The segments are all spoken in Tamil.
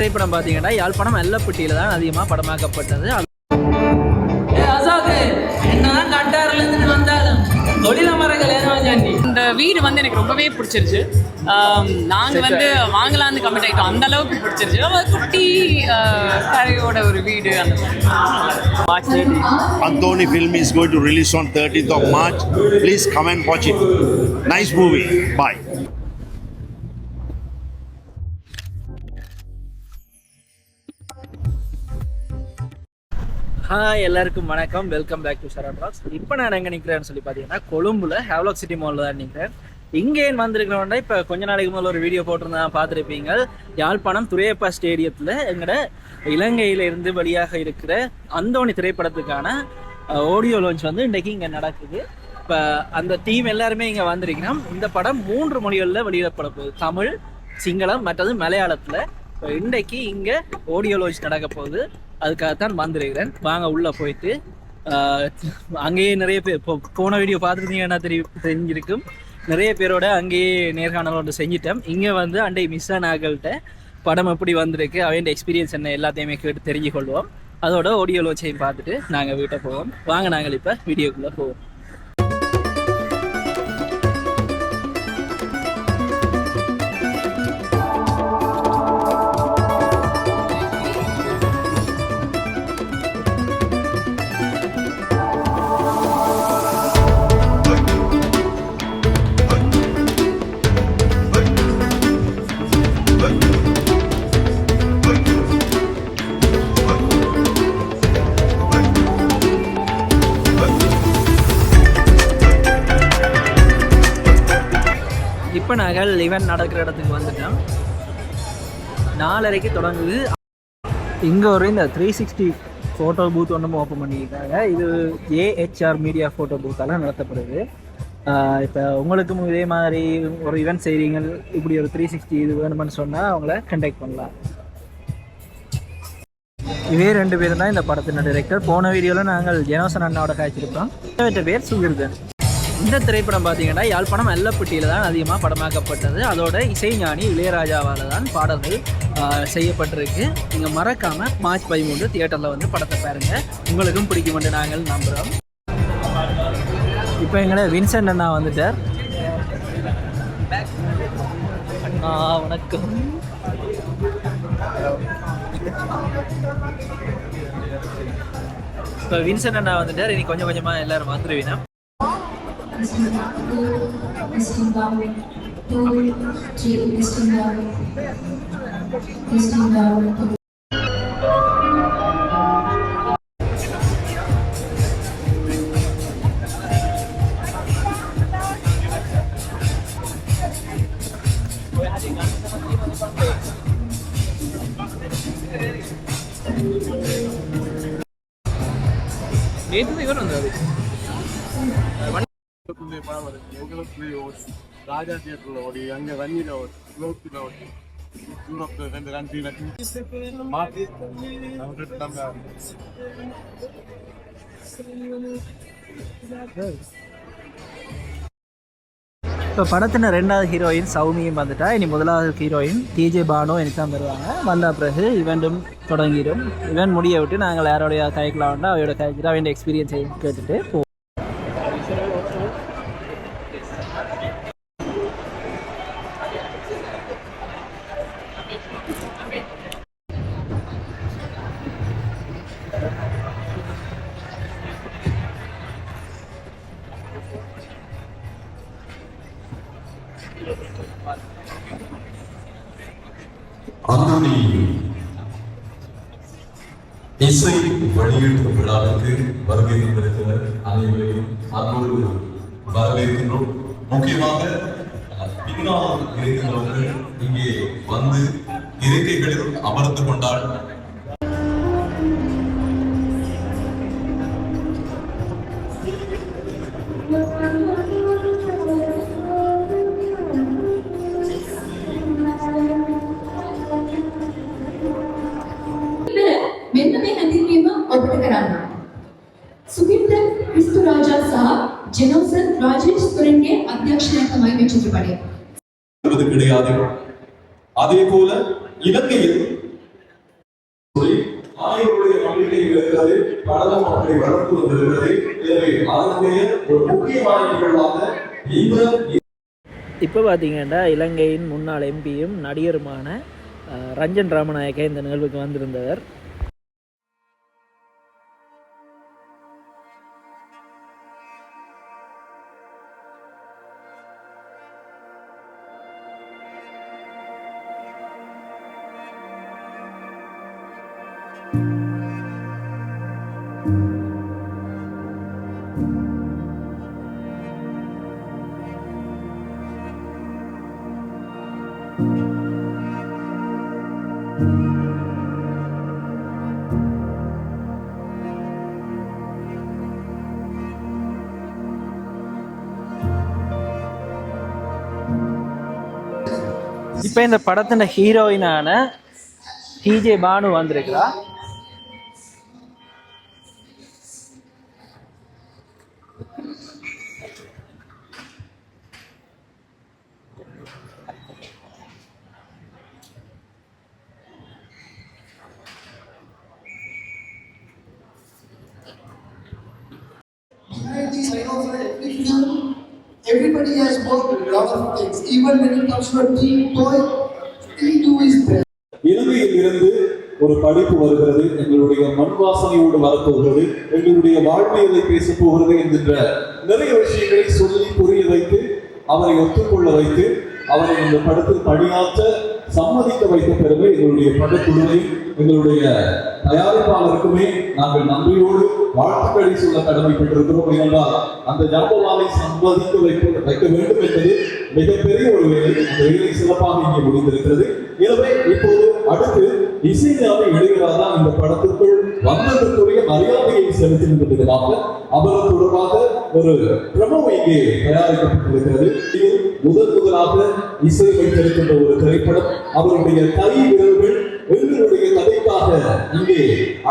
திரைப்படம் பார்த்தீங்கன்னா யாழ்ப்பாணம் எல்லப்பட்டியில் தான் அதிகமாக படமாக்கப்பட்டது. இந்த வீடு வந்து எனக்கு ரொம்பவே பிடிச்சிருச்சு. நாங்கள் வந்து வாங்கலான்னு கமெண்ட் ஆகிட்டோம், அந்த அளவுக்கு பிடிச்சிருச்சு. குட்டி கரையோட ஒரு வீடு. அந்த Anthony film is going to release on 30th of March. Please come and watch it. Nice movie. Bye. Hi, எல்லாருக்கும் வணக்கம். Welcome back to Saravan rocks. இப்போ நான் எங்கே நிற்கிறேன்னு சொல்லி பார்த்தீங்கன்னா கொழும்புல ஹேவ்லாக் சிட்டி மாலில் தான் நிற்கிறேன். இங்கே வந்திருக்கிறோன்னா இப்போ கொஞ்ச நாளைக்கு முதல்ல ஒரு வீடியோ போட்டிருந்தேன், பார்த்துருப்பீங்க. யாழ்ப்பாணம் துரையப்பா ஸ்டேடியத்தில் எங்களோட இலங்கையிலிருந்து வெளியாக இருக்கிற அந்தோணி திரைப்படத்துக்கான ஆடியோ லான்ச் வந்து இன்றைக்கி இங்கே நடக்குது. இப்போ அந்த டீம் எல்லாருமே இங்கே வந்திருக்கிறோம். இந்த படம் 3 மொழிகளில் வெளியிடப்பட போகுது, தமிழ், சிங்களம் மற்றது மலையாளத்தில். இப்போ இன்றைக்கு இங்கே ஆடியோ லான்ச் நடக்க போகுது, அதுக்காகத்தான் வந்திருக்கிறேன். வாங்க உள்ளே போயிட்டு அங்கேயே நிறைய பேர் இப்போ போன வீடியோ பார்த்துருந்தீங்கன்னா தெரிஞ்சிருக்கும். நிறைய பேரோட அங்கேயே நேர்காணல் ஒன்று செஞ்சிட்டோம். இங்கே வந்து அண்டை மிஸ் ஆன ஆகள்கிட்ட படம் எப்படி வந்திருக்கு, அவன் எக்ஸ்பீரியன்ஸ் என்ன எல்லாத்தையுமே கேட்டு தெரிஞ்சு கொள்வோம். அதோட ஆடியோ லான்ச்சையும் பார்த்துட்டு நாங்கள் வீட்டை போவோம். வாங்க நாங்கள் இப்போ வீடியோக்குள்ளே போவோம். இப்போ நாங்கள் ஈவென்ட் நடக்கிற இடத்துக்கு வந்துட்டோம். 4:30 தொடங்குது. இங்கே ஒரு இந்த 360 ஃபோட்டோ பூத் ஒன்றும் ஓப்பன் பண்ணியிருக்காங்க. இது ஏஹெச்ஆர் மீடியா ஃபோட்டோ பூத்தால் நடத்தப்படுது. இப்போ உங்களுக்கும் இதே மாதிரி ஒரு ஈவெண்ட் செய்கிறீங்க, இப்படி ஒரு 360 இது வேணுமென்னு சொன்னால் அவங்கள கண்டெக்ட் பண்ணலாம். இவே 2 பேரும் தான் இந்த படத்தின் டைரக்டர். போன வீடியோவில் நாங்கள் ஜெனோசன் அண்ணாவோட காய்ச்சிருப்போம். இவற்ற பேர் சுகிர்தன். இந்த திரைப்படம் பார்த்தீங்கன்னா யாழ்ப்பாணம் எல்லப்பட்டியில் தான் அதிகமாக படமாக்கப்பட்டது. அதோட இசைஞானி இளையராஜாவால் தான் பாடல்கள் செய்யப்பட்டிருக்கு. நீங்கள் மறக்காமல் March 13 தியேட்டரில் வந்து படத்தை பாருங்கள், உங்களுக்கும் பிடிக்குமென்று நாங்கள் நம்புகிறோம். இப்போ எங்களை வின்சென்ட் அண்ணா வந்துட்டார். அண்ணா வணக்கம். இப்போ வின்சென்ட் அண்ணா வந்துட்டார். இனி கொஞ்சம் கொஞ்சமாக எல்லோரும் வந்துடுவீனா. இவர் வந்தாரு ராஜா தியேட்டர்ல ஓடி, அங்க ரன்னில ஓடி, க்ளோத்தில் ஓடி, யூரோப்ல 2 கண்ட்ரியில மாற்றி இப்போ படத்தின 2வது ஹீரோயின் சௌமியும் வந்துட்டா. இனி 1வது ஹீரோயின் டிஜே பானோ எனக்கு தான் வருவாங்க. வந்த பிறகு இவெண்ட்டும் தொடங்கிடும். இவெண்ட் முடிய விட்டு நாங்கள் யாரோடைய கதைக்கலாம் வேண்டாம், அவையோட கதைக்கிட்டு அவன் எக்ஸ்பீரியன்ஸை கேட்டுட்டு போவோம். அந்தோணி இசை வெளியீட்டு விழாவுக்கு வருகை தந்திருக்கிற அனைவரையும் அன்போடு வரவேற்கின்றோம். முக்கியமாக பின்னால் இருக்கிறவர்கள் இங்கே வந்து இருக்கைகளில் அமர்ந்து கொண்டால் सुगिर्दन क्रिस्तुराजा साहब जेनोसन राजेश सुरेन के अध्यक्षनायकமாய் வெற்றிபடை கிடையாது. அதே போல இலங்கையில் ஆய்வுடைய நம்பிக்கை இருக்கிறது, படமும் அப்படி வளர்த்து வந்திருக்கிறது. எனவே அதனுடைய ஒரு முக்கியமான நிகழ்வாக இந்த இப்போ பார்த்தீங்கன்னா இலங்கையின் முன்னாள் எம்பியும் நடிகருமான ரஞ்சன் ராமநாயக்க இந்த நிகழ்வுக்கு வந்திருந்தவர். இப்போ இந்த படத்தின் ஹீரோயினான டிஜே பானு வந்திருக்கிறா. Everybody has worked a lot of things. Even when it comes to a teen boy, he do his best. இலங்கையில் இருந்து ஒரு படிப்பு வருகிறது, எங்களுடைய மண் வாசனையோடு வரப்போகிறது, எங்களுடைய வாழ்வியலை பேச போகிறது என்கின்ற நிறைய விஷயங்களை சொல்லி புரிய வைத்து அவரை ஒத்துக்கொள்ள வைத்து அவரை இந்த படத்தில் பணியாற்ற சம்மதிக்க வைத்த பெருமை எங்களுடைய படக்குழுவை எங்களுடைய தயாரிப்பாளருக்குமே நாங்கள் நன்றியோடு வாழ்த்துக்களை சொல்ல கடமைப்பட்டிருக்கிறோம். ஏனென்றால் அந்த ஜாம்பவானை சம்மதிக்க வைக்க வேண்டும் என்பது மிகப்பெரிய ஒரு வேலை. அந்த வேலை சிறப்பாக இங்கே முடிந்திருக்கிறது. எனவே இப்போது அடுத்து இசைஞானி இளையராஜா இந்த படத்திற்குள் வந்ததற்குரிய மரியாதையை செலுத்துகின்ற விதமாக அவர் தொடர்பாக ஒரு பிரமோ இங்கே தயாரிக்கப்பட்டிருக்கிறது. இது முதலாக இசை வைத்திருக்கின்ற ஒரு திரைப்படம். அவருடைய கை விரல்கள் எங்களுடைய கதைக்காக இங்கே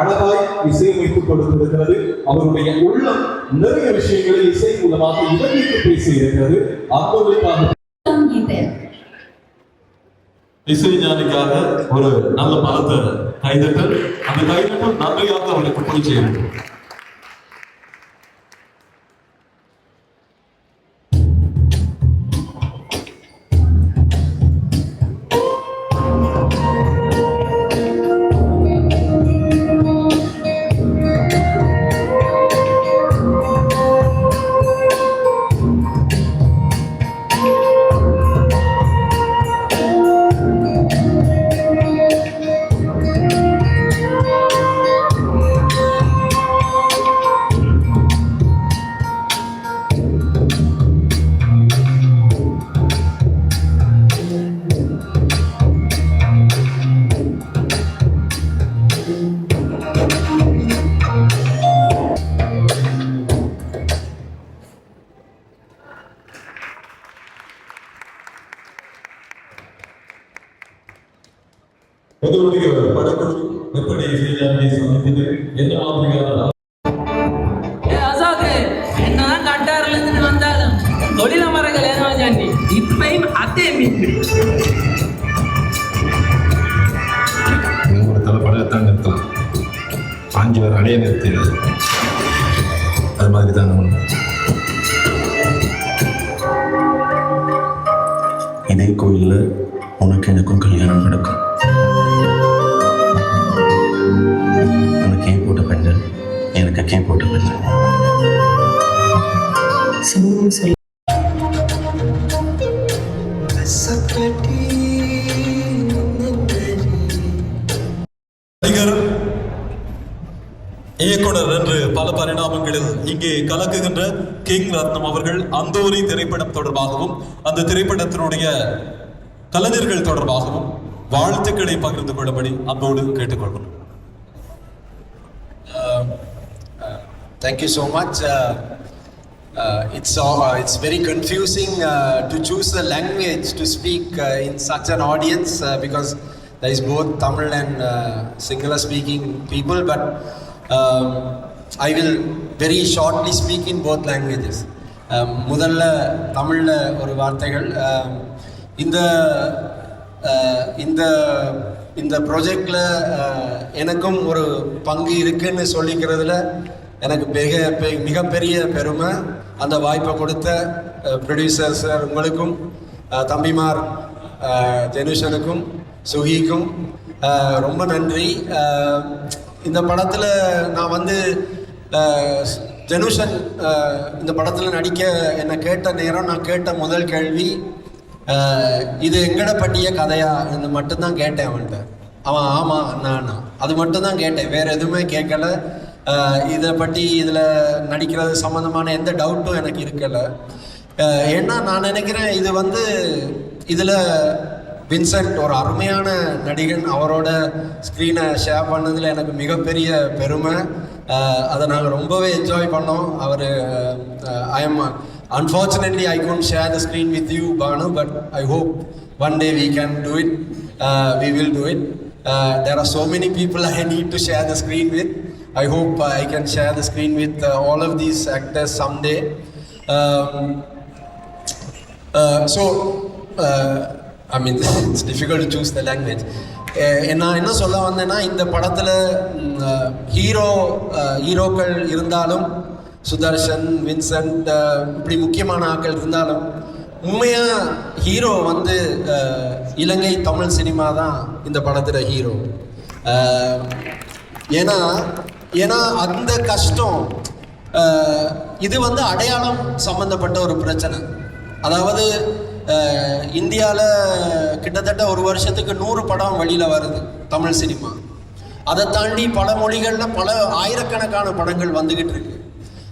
அழகாய் இசையமைத்துக் கொடுத்திருக்கிறது. அவருடைய உள்ளம் நிறைய விஷயங்களை இசை மூலமாக இலங்கைக்கு பேசி இருக்கிறது. அன்பர்களுக்காக இசைஞானிக்காக ஒரு நல்ல பலத்தை கைதட்டல், அந்த கைதட்டல் நன்மையாக அவர்களுக்கு போய் சேரும். எங்களுடைய படக்குழு எப்படி இசைஞானியை சந்தித்தது, என்ன மாதிரியான என்னதான் கட்டாரில இருந்து வந்தாலும் தொழில மரங்கள் ஏதாவது இப்பயும் அதே மீன் ஒரு தலை படத்தான் நிறுத்தலாம், 5 பேர் அடைய நிறுத்திடுது. அது மாதிரி தான் நம்ம இதே கோயிலில் உனக்கு எனக்கும் கல்யாணம் நடக்கும். உனக்கு ஏன் போட்ட பெண்கள், எனக்கு ஏன் போட்ட பெண்கள் சொல்லி இயக்குனர் என்று பல பரிணாமங்களில் இங்கே கலக்குகின்ற கிங் ரத்னம் அவர்கள் அந்தோரி திரைப்படம் தொடர்பாகவும் அந்த திரைப்படத்தினுடைய கலைஞர்கள் தொடர்பாகவும் வாழ்த்துக்களை பகிர்ந்து கொள்ளும்படி அன்போடு கேட்டுக்கொள்கிறோம். Thank you so much. It's very confusing to choose the language to speak in such an audience because there is both Tamil and Sinhala speaking people, but I will very shortly speak in both languages. முதல்ல தமிழ்ல ஒரு வார்த்தைகள். இந்த இந்த ப்ராஜெக்டில் எனக்கும் ஒரு பங்கு இருக்குன்னு சொல்லிக்கிறதுல எனக்கு மிகப்பெரிய பெருமை. அந்த வாய்ப்பை கொடுத்த ப்ரொடியூசர் சார் உங்களுக்கும், தம்பிமார் ஜெனுஷனுக்கும் சுகிக்கும் ரொம்ப நன்றி. இந்த படத்தில் நான் வந்து ஜெனுஷன் இந்த படத்தில் நடிக்க என்னை கேட்ட நேரம் நான் கேட்ட முதல் கேள்வி, இது எங்கட பற்றிய கதையா இது மட்டும்தான் கேட்டேன் அவன்கிட்ட. அவன் ஆமாம் அண்ணா அது மட்டும்தான் கேட்டேன், வேறு எதுவுமே கேட்கல. இதை பற்றி இதில் நடிக்கிறது சம்மந்தமான எந்த டவுட்டும் எனக்கு இருக்கலை. ஏன்னா நான் நினைக்கிறேன் இது வந்து இதில் வின்சென்ட் ஒரு அருமையான நடிகன், அவரோட ஸ்க்ரீனை ஷேர் பண்ணதில் எனக்கு மிகப்பெரிய பெருமை. அதை நாங்கள் ரொம்பவே என்ஜாய் பண்ணோம். அவர் unfortunately I couldn't share the screen with you, Banu, but I hope one day we can do it. We will do it. There are so many people I need to share the screen with. I hope I can share the screen with all of these actors someday. I mean, it's difficult to choose the language. நான் என்ன சொல்ல வந்தேன்னா, இந்த படத்தில் ஹீரோக்கள் இருந்தாலும், சுதர்ஷன், வின்சென்ட், இப்படி முக்கியமான ஆட்கள் இருந்தாலும், உண்மையாக ஹீரோ வந்து இலங்கை தமிழ் சினிமா தான் இந்த படத்தில் ஹீரோ. ஏன்னா அந்த கஷ்டம், இது வந்து அடையாளம் சம்பந்தப்பட்ட ஒரு பிரச்சனை. அதாவது இந்தியாவில் கிட்டத்தட்ட ஒரு வருஷத்துக்கு 100 படம் வெளியில் வருது தமிழ் சினிமா. அதை தாண்டி பல மொழிகளில் பல ஆயிரக்கணக்கான படங்கள் வந்துக்கிட்டு இருக்கு.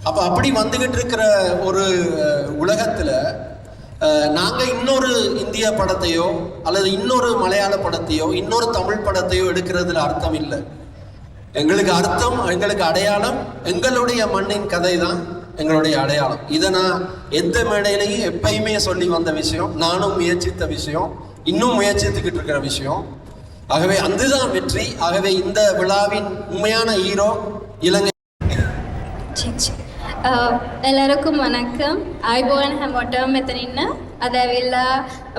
அப்போ அப்படி வந்துக்கிட்டு இருக்கிற ஒரு உலகத்தில் நாங்கள் இன்னொரு இந்திய படத்தையோ அல்லது இன்னொரு மலையாள படத்தையோ இன்னொரு தமிழ் படத்தையோ எடுக்கிறதுல அர்த்தம் இல்லை. எங்களுக்கு அர்த்தம், எங்களுக்கு அடையாளம் எங்களுடைய மண்ணின் கதை தான் எங்களுடைய அடையாளம். இதை நான் எந்த மேடையிலையும் எப்பயுமே சொல்லி வந்த விஷயம், நானும் முயற்சித்த விஷயம், இன்னும் முயற்சித்துக்கிட்டு இருக்கிற விஷயம். ஆகவே அதுதான் வெற்றி. ஆகவே இந்த விழாவின் உண்மையான ஹீரோ இலங்கை. எல்லாருக்கும் வணக்கம். ආයුබෝවන් හැමෝටම මෙතන ඉන්න අද ඇවිල්ලා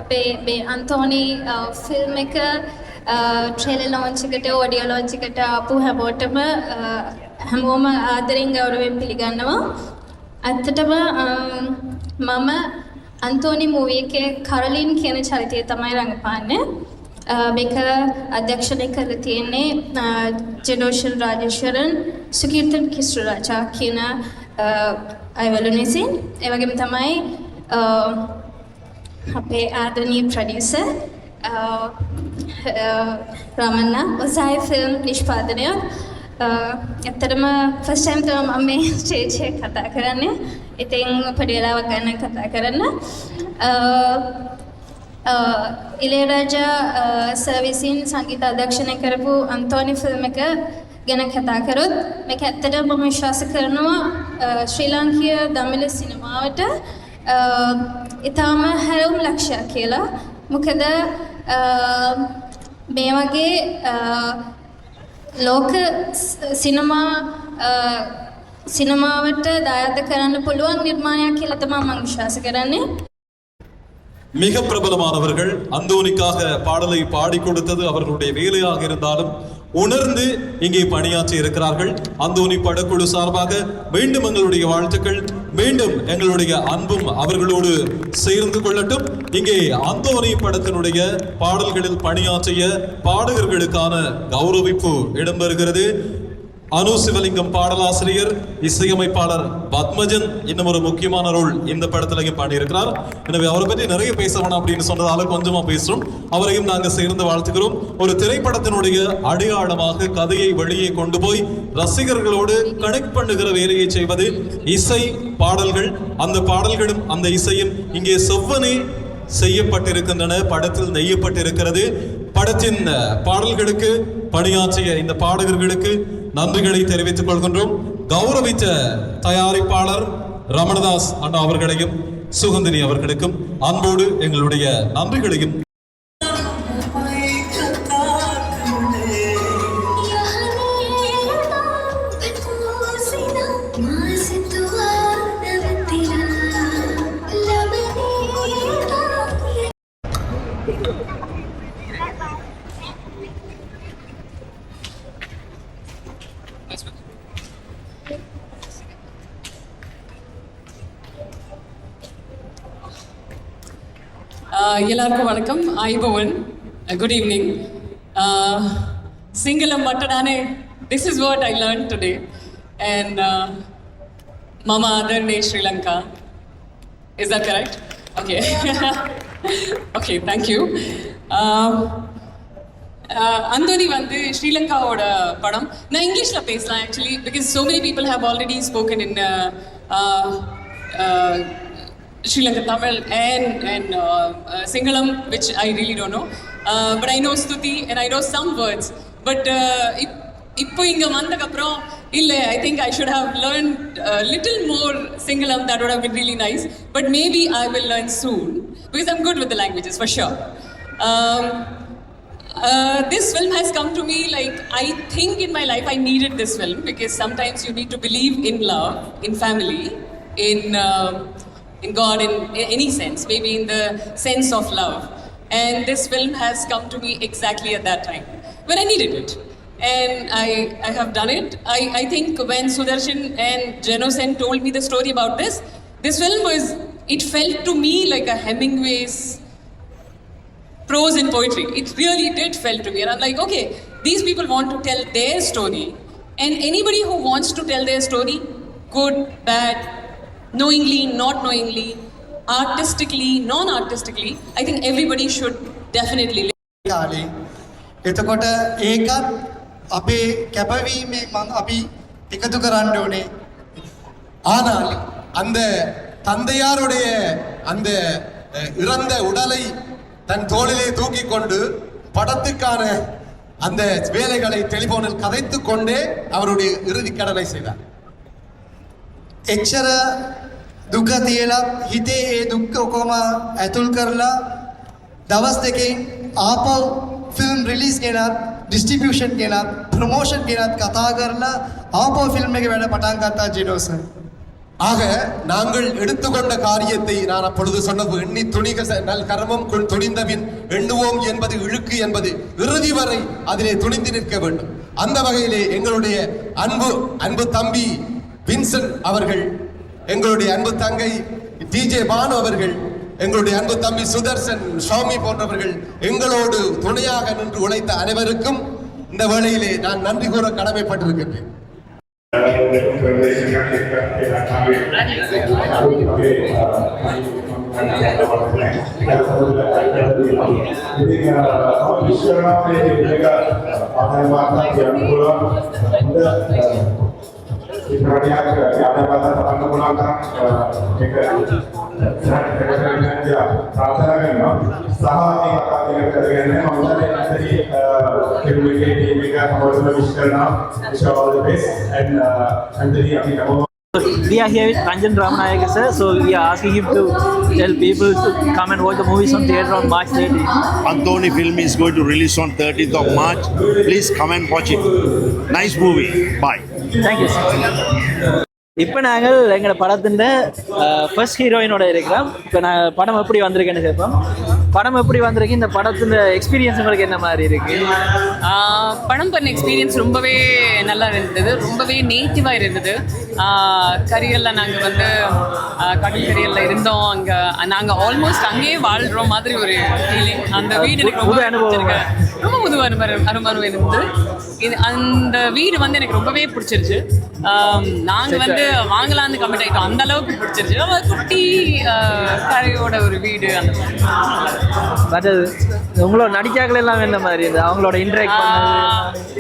අපේ මේ අන්තෝනි ෆිල්ම් එක ට්‍රේලර් ලොන්ච් එකට ඔඩියෝ ලොන්ච් එකට ආපු හැමෝටම හැමෝම ආදරෙන් ගෞරවයෙන් පිළිගන්නවා. ඇත්තටම මම අන්තෝනි මූවි එකේ කරලින් කියන චරිතය තමයි රඟපාන්නේ. මේක අධ්‍යක්ෂණය කරලා තියෙන්නේ ජෙනෝෂන් රාජේශ්වරන්, සුකීර්තන් කිස්රාජා කියන අයවලුන් විසින්. ඒ වගේම තමයි අපේ ආදරණීය ප්‍රොඩියුසර් රමන්න ඔසායි ෆිල්ම් නිෂ්පාදනයක්. ඇත්තටම ෆස්ට් ටයිම් තමයි මම මේ ස්ටේජ් එක කතා කරන්නේ. ඉතින් පොඩි වෙලාවක් ගන්න කතා කරන්න. ඉලේරාජා සර්විසින් සංගීත අධ්‍යක්ෂණය කරපු අන්තෝනි ෆිල්ම් එක ගැන කතා කරොත්, මේක ඇත්තටම මම විශ්වාස කරනවා ශ්‍රී ලාංකීය දමිළ සිනමාවට ඉතාම හැරවුම් ලක්ෂයක් කියලා. මොකද මේ වගේ ලෝක සිනමාවට දායද කරන්න පුළුවන් නිර්මාණයක් කියලා තමයි මම විශ්වාස කරන්නේ. மிக பிரபலமானவர்கள் அந்தோனிக்காக பாடலை பாடி கொடுத்தது அவர்களுடைய வேலையாக இருந்தாலும் உணர்ந்து இங்கே பணியாற்றி இருக்கிறார்கள். அந்தோனி படக்குழு சார்பாக மீண்டும் எங்களுடைய வாழ்த்துக்கள், மீண்டும் எங்களுடைய அன்பும் அவர்களோடு சேர்ந்து கொள்ளட்டும். இங்கே அந்தோனி படத்தினுடைய பாடல்களில் பணியாற்றிய பாடகர்களுக்கான கௌரவிப்பு இடம்பெறுகிறது. அனு சிவலிங்கம் பாடலாசிரியர், இசையமைப்பாளர் பத்மஜன் இன்னும் ஒரு முக்கியமான ரோல் இந்த படத்திலையும் பாடியிருக்கிறார். எனவே அவரை பற்றி நிறைய பேச வேணாம் அப்படின்னு சொன்னதால கொஞ்சமா பேசுறோம். அவரையும் நாங்கள் சேர்ந்து வாழ்த்துக்கிறோம். ஒரு திரைப்படத்தினுடைய அடையாளமாக கதையை வெளியே கொண்டு போய் ரசிகர்களோடு கனெக்ட் பண்ணுகிற வேலையை செய்வது இசை, பாடல்கள். அந்த பாடல்களும் அந்த இசையும் இங்கே செவ்வனே செய்யப்பட்டிருக்கின்றன, படத்தில் நெய்யப்பட்டிருக்கிறது. படத்தின் பாடல்களுக்கு பணியாற்றிய இந்த பாடகர்களுக்கு நன்றிகளை தெரிவித்துக் கொள்கின்றோம். கௌரவித்த தயாரிப்பாளர் ரமணதாஸ் அண்ணா அவர்களையும் சுகந்தினி அவர்களுக்கும் அன்போடு எங்களுடைய நன்றிகளையும் best wishes. எல்லாருக்கும் வணக்கம். ஐபவன், குட் ஈவினிங். சிங்களம் மட்டடானே, this is what I learn today. And மம அதர்னே Sri Lanka, is that correct? Okay okay, thank you. Anthony வந்து ஸ்ரீலங்காவோட படம். நான் இங்கிலீஷில் பேசலாம் actually, because so many people have already spoken in Sri Lanka Tamil and Singalam, which I really don't know. But I know Stuti and I know some words. But இப்போ இங்கே வந்ததுக்கப்புறம் இல்லை, I think I should have learned a little more Singalam. That would have been really nice. But maybe I will learn soon because I'm good with the languages for sure. This film has come to me like, I think in my life I needed this film because sometimes you need to believe in love, in family, in God, in any sense, maybe in the sense of love. And this film has come to me exactly at that time when I needed it. And I have done it. I think when Sudarshan and Jenosen told me the story about this film it felt to me like a Hemingway's prose and poetry. It really did felt to me. And I'm like, okay, these people want to tell their story. And anybody who wants to tell their story, good, bad, knowingly, not knowingly, artistically, non-artistically, I think everybody should definitely live. එතකොට ඒකත් අපේ කැපවීමේ මම අපි එකතු කරන්න ඕනේ. ஆனால் அந்த தந்தையாருடைய அந்த இறந்த உடலை தன் தோளிலே தூக்கி கொண்டு படத்துக்கான அந்த வேலைகளை டெலிபோனில் கதைத்து கொண்டே அவருடைய இறுதி கடனை செய்தார். එච්චර දුක තියලා හිතේ ඒ දුක්ඛ ඔකම ඇතුල් කරලා දවස් දෙකකින් ආපහු ෆිල්ම් රිලීස් ගෙනත් ඩිස්ට්‍රිබියුෂන් ගෙනත් ප්‍රොමෝෂන් ගෙනත් කතා කරලා ආපහු ෆිල්ම් එකේ වැඩ පටන් ගත්තා ජෙනෝසන්. ஆக நாங்கள் எடுத்துக்கொண்ட காரியத்தை நான் அப்பொழுது சொன்னது எண்ணி துணிக நல் கர்மம் துணிந்தபின் எண்ணுவோம் என்பது இழுக்கு என்பது இறுதி வரை அதிலே துணிந்து நிற்க வேண்டும். அந்த வகையிலே எங்களுடைய அன்பு தம்பி வின்சென்ட் அவர்கள், எங்களுடைய அன்பு தங்கை டிஜே பானு அவர்கள், எங்களுடைய அன்பு தம்பி சுதர்சன், சுவாமி போன்றவர்கள் எங்களோடு துணையாக நின்று உழைத்த அனைவருக்கும் இந்த வேளையிலே நான் நன்றி கூற கடமைப்பட்டிருக்கின்றேன். We are here with Ranjan Ramanayaka sir, so we are asking him to tell people to come and watch the movies on theatre on March 30th. Anthony film is going to release on 30th of March. Please come and watch it. Nice movie. Bye. Thank you sir. இப்போ நாங்கள் எங்களோட படத்தின் ஃபர்ஸ்ட் ஹீரோயினோட இருக்கிறோம். இப்போ நான் படம் எப்படி வந்திருக்கேன்னு கேட்போம். படம் எப்படி வந்திருக்கு, இந்த படத்தின் எக்ஸ்பீரியன்ஸ் உங்களுக்கு என்ன மாதிரி இருக்கு? படம் பண்ண எக்ஸ்பீரியன்ஸ் ரொம்பவே நல்லா இருந்தது, ரொம்பவே நேட்டிவாக இருந்தது. கரியலில் நாங்கள் வந்து கடல் கரியலில் இருந்தோம். அங்கே நாங்கள் ஆல்மோஸ்ட் அங்கேயே வாழ்கிறோம் மாதிரி ஒரு ஃபீலிங். அந்த வீடு எனக்கு ரொம்ப பிடிச்சிருக்கு, ரொம்ப புது அனுபவம் இருந்தது. அந்த வீடு வந்து எனக்கு ரொம்பவே பிடிச்சிருச்சு. நாங்கள் வந்து வாங்கலான்னு கமிட் ஆகிட்டோம், அந்த அளவுக்கு பிடிச்சிருச்சு. குட்டி கரையோட ஒரு வீடு. அந்த பட் உங்களோட நடிக்காக்கள் எல்லாம் என்ன மாதிரி இருந்தது, அவங்களோட இன்டராக்ட்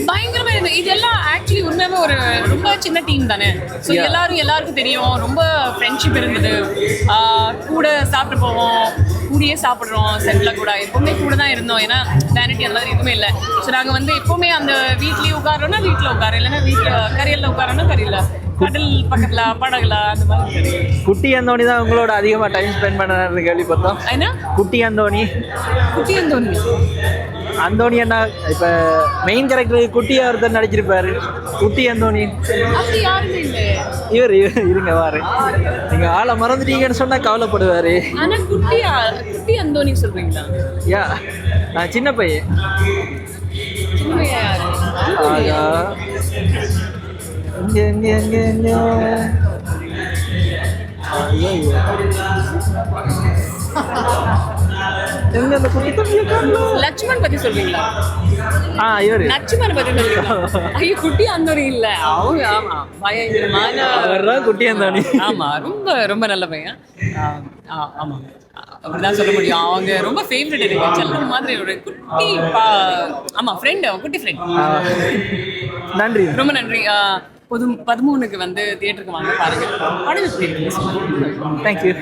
பயங்கரமா இருந்தது. இதெல்லாம் ஆக்சுவலி உண்மையாவே ஒரு ரொம்ப சின்ன டீம் தானே. ஸோ எல்லாருக்கும் தெரியும், ரொம்ப ஃப்ரெண்ட்ஷிப் இருந்தது. கூட சாப்பிட்டு போவோம், கூடயே சாப்பிட்றோம். செட்டில் கூட எப்போவுமே கூட தான் இருந்தோம். ஏன்னா வேனிட்டி அந்த மாதிரி எதுவுமே இல்லை. ஸோ நாங்கள் வந்து எப்போவுமே அந்த வீட்லேயே உட்காரோன்னா வீட்டில் உட்காரோம், இல்லைன்னா வீட்டில் கரையில் உட்காரோன்னா கரையில், கடல் பக்கத்தில் படகுல அந்த மாதிரி. குட்டி அந்தோணி தான் உங்களோட அதிகமாக டைம் ஸ்பெண்ட் பண்ண கேள்விப்பட்டோம். ஏன்னா குட்டி அந்தோணி அந்தோணி என்ன இப்போ மெயின் கேரக்டர் குட்டியாக ஒருத்தர் நடிச்சிருப்பாரு. குட்டி அந்தோணி அப்படி யாருமே இல்லை. இவர் இருங்க வாரு, நீங்கள் ஆளை மறந்துட்டீங்கன்னு சொன்னால் கவலைப்படுவார். ஆனால் குட்டி அந்தோணி சொல்கிறீங்களா? யா, நான் சின்ன பையன். எங்க எங்க அந்த குட்டி தம்பி லட்சுமண் பத்தி சொல்றீங்களா? இவரு லட்சுமண் பத்தி சொல்றீங்களா? ஐயோ குட்டி அந்தோணி இல்ல, அவங்க ஆமா பயங்கரமான அவர்தான் குட்டி அந்தோணி. ஆமா ரொம்ப ரொம்ப நல்ல பையன். ஆமா அப்படிதான் சொல்ல முடியும். அவங்க ரொம்ப ஃபேவரட் எனக்கு, செல்லம் மாதிரி ஒரு குட்டி ஆமா ஃப்ரெண்ட், குட்டி ஃப்ரெண்ட். நன்றி, ரொம்ப நன்றி. 13க்கு வந்து தியேட்டருக்கு வாங்க பாருங்க. படம் எப்படி இருக்கு? தேங்க்யூ.